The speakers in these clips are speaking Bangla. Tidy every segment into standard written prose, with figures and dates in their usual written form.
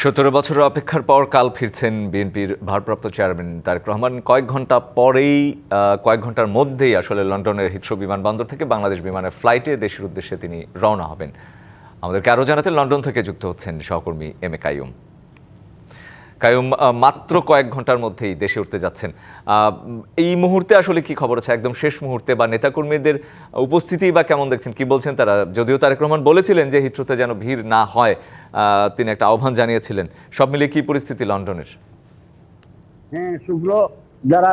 17 বছরের অপেক্ষার পর কাল ফিরছেন বিএনপির ভারপ্রাপ্ত চেয়ারম্যান তারেক রহমান। কয়েক ঘন্টার মধ্যেই আসলে লন্ডনের হিথ্রো বিমানবন্দর থেকে বাংলাদেশ বিমানের ফ্লাইটে দেশের উদ্দেশ্যে তিনি রওনা হবেন। আমাদেরকে আরও জানাতে লন্ডন থেকে যুক্ত হচ্ছেন সহকর্মী এম এ কাইয়ুম। কাইয়ুম, মাত্র কয়েক ঘন্টার মধ্যেই দেশে উঠতে যাচ্ছেন। এই মুহূর্তে আসলে কি খবর আছে, একদম শেষ মুহূর্তে, বা নেতাকর্মীদের উপস্থিতি বা কেমন দেখছেন, কি বলছেন তারা? যদিও তারেক রহমান বলেছিলেন যে হিথ্রোতে যেন ভিড় না হয়, তিনি একটা আহ্বান জানিয়েছিলেন। সব মিলিয়ে কি পরিস্থিতি লন্ডনের? হ্যাঁ শুভ্র, যারা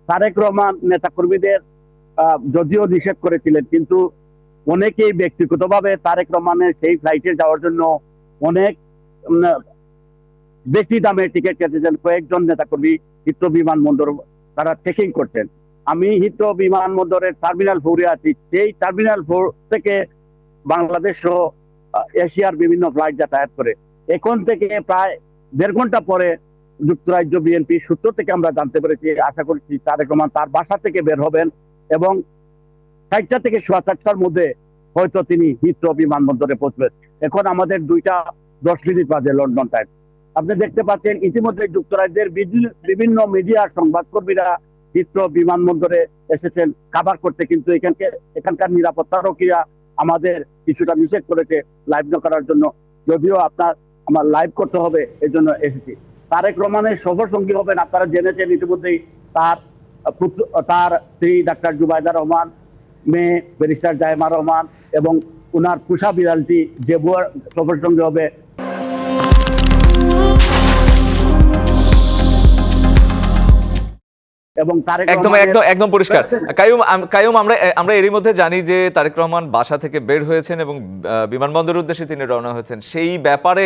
তারেক রহমান নেতাকর্মীদের যদিও নিষেধ করেছিলেন, কিন্তু অনেকেই ব্যক্তিগতভাবে তারেক রহমানের সেই ফ্লাইটে যাওয়ার জন্য অনেক বেশি দামে টিকিট কেটেছেন। কয়েকজন নেতাকর্মী হিথ্রো বিমানবন্দর তারা চেকিং করছেন। আমি হিথ্রো বিমানবন্দরের টার্মিনাল 4-এ আছি। সেই টার্মিনাল 4 থেকে বাংলাদেশ সহ এশিয়ার বিভিন্ন ফ্লাইট যাতায়াত করে। এখন থেকে প্রায় 1.5 ঘন্টা পরে যুক্তরাজ্য বিএনপি সূত্র থেকে আমরা জানতে পেরেছি, আশা করছি তারেক রহমান তার বাসা থেকে বের হবেন এবং 4টা থেকে 4:15টার মধ্যে হয়তো তিনি হিথ্রো বিমানবন্দরে পৌঁছবেন। এখন আমাদের 2:10 বাজে লন্ডন টাইম। আপনি দেখতে পাচ্ছেন ইতিমধ্যে যুক্তরাজ্যের বিভিন্ন মিডিয়ার সংবাদকর্মীরা হিথ্রো বিমানবন্দরে এসেছেন কাভার করতে, কিন্তু এখানকার নিরাপত্তারক্ষীরা আমাদের কিছুটা নিষেধ করেছে লাইভ না করার জন্য। যদিও আমার লাইভ করতে হবে, এই জন্য এসেছি। তারেক রহমানের সফর সঙ্গী হবেন, আপনারা জেনেছেন ইতিমধ্যেই, তার স্ত্রী ডাক্তার জুবাইদা রহমান, মেয়ে ব্যারিস্টার জাইমা রহমান এবং উনার পুষা বিড়ালটি জেবুয়ার সফর সঙ্গী হবে। এবং একদম পরিষ্কার। কাইয়ুম, আমরা এরই মধ্যে জানি যে তারেক রহমান বাসা থেকে বের হয়েছেন এবং বিমানবন্দরের উদ্দেশ্যে তিনি রওনা হয়েছেন। সেই ব্যাপারে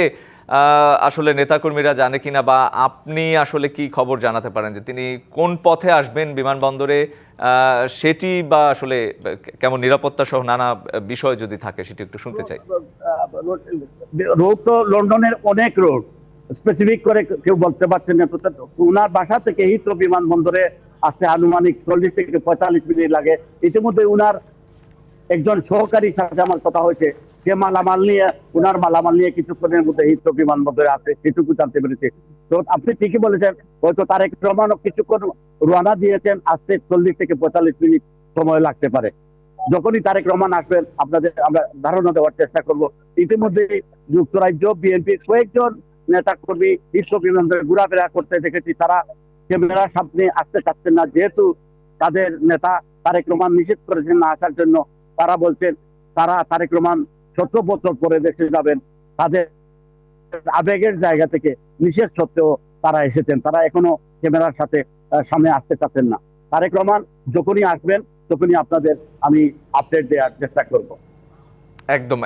আসলে নেতাকর্মীরা জানে কিনা, বা আপনি আসলে কি খবর জানাতে পারেন যে তিনি কোন পথে আসবেন বিমানবন্দরে, সেটি বা আসলে কেমন নিরাপত্তা সহ নানা বিষয় যদি থাকে সেটি একটু শুনতে চাই। রোড তো লন্ডনের অনেক রোড, স্পেসিফিক করে কেউ বলতে পারছেন না। উনার বাসা থেকে হিথ্রো বিমানবন্দরে আসতে আনুমানিক 40 থেকে 45 মিনিট লাগে। ইতিমধ্যে উনার একজন সহকারীর সাথে আমার কথা হয়েছে, সে উনার মালামাল নিয়ে কিছুক্ষণের মধ্যে হিথ্রো বিমানবন্দরে আসে, সেটুকু জানতে পেরেছি। তো আপনি ঠিকই বলেছেন, হয়তো তারেক রহমানও কিছুক্ষণ রওনা দিয়েছেন, আসতে 40 থেকে 45 মিনিট সময় লাগতে পারে। যখনই তারেক রহমান আসবেন আমরা ধারণা দেওয়ার চেষ্টা করব। ইতিমধ্যে যুক্তরাজ্য বিএনপির কয়েকজন নেতা কর্মী হিথ্রো বিমানবন্দরে ঘোরাফেরা করতে দেখেছি। তারা ক্যামেরার সামনে আসতে চাচ্ছেন না, যেহেতু তাদের নেতা তারেক রহমান নিষেধ করেছেন না আসার জন্য। তারা বলছেন তারেক রহমান 17 বছর পরে দেশে যাবেন, তাদের আবেগের জায়গা থেকে নিষেধ সত্ত্বেও তারা এসেছেন। তারা এখনো ক্যামেরার সামনে আসতে চাচ্ছেন না। তারেক রহমান যখনই আসবেন তখনই আপনাদের আমি আপডেট দেওয়ার চেষ্টা করব।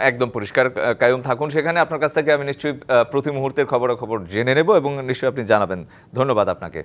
একদম পরিষ্কার। কাইয়ুম, থাকুন সেখানে। আপনার কাছ থেকে আমি নিশ্চয়ই প্রতি মুহূর্তের খবরাখবর জেনে নেব এবং নিশ্চয়ই আপনি জানাবেন। ধন্যবাদ আপনাকে।